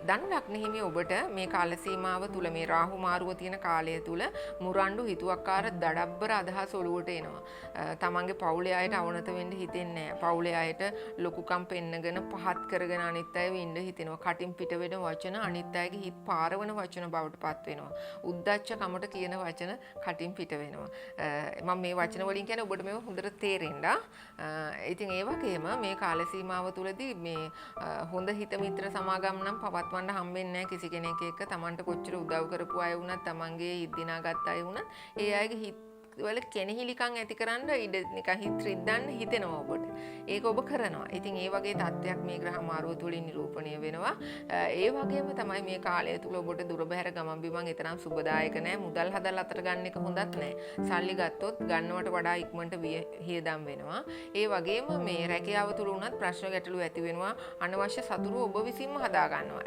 ධනු ලග්න හිමි ඔබට මේ කාල සීමාව තුල මේ රාහු මාරුව තියෙන කාලය තුල මුරණ්ඩු හිතුවක්කාර දඩබ්බර අදහස් ඔලුවට එනවා. තමන්ගේ පවුලේ අයට අවනත වෙන්න හිතෙන්නේ නැහැ. පවුලේ අයට ලොකුකම් පෙන්නගෙන පහත් කරගෙන අනිත් අයව ඉන්න හිතෙනවා. කටින් පිට වෙන වචන අනිත් අයගේ හිත් පාරවන වචන බවට පත් වෙනවා. උද්දච්ච කමට කියන වචන කටින් පිට වෙනවා. මම මේ වචන වලින් කියන්නේ ඔබට මේව හොඳට තේරෙන්න. ඉතින් ඒ වගේම මේ කාල සීමාව තුලදී මේ හොඳ හිත මිත්‍ර සමාගම් නම් පවත්වන්න හම්බෙන්නේ නැහැ කිසි කෙනෙක් එක්ක. Tamanට කොච්චර උදව් කරපු අය වුණත් Tamanගේ හිත දිනාගත් අය වුණත් ඒ අයගේ හිත වල කෙනෙහිලිකම් ඇතිකරන්න ඉඩ නිකන් හිත රිද්දන්න හිතෙනවා ඔබට. ඒක ඔබ කරනවා. ඉතින් ඒ වගේ තත්ත්වයක් මේ ග්‍රහ මාරුව තුලින් නිරූපණය වෙනවා. ඒ වගේම තමයි මේ කාලය තුල ඔබට දුර බැහැර ගමන් බිමන් තරම් සුබදායක නැහැ. මුදල් හදලා අතට ගන්න එක හොඳත් නැහැ. සල්ලි ගත්තොත් ගන්නවට වඩා ඉක්මනට වියදම් වෙනවා. ඒ වගේම මේ රැකියාව තුල උනත් ප්‍රශ්න ගැටලු ඇති වෙනවා. අනවශ්‍ය සතුරු ඔබ විසින්ම හදා ගන්නවා.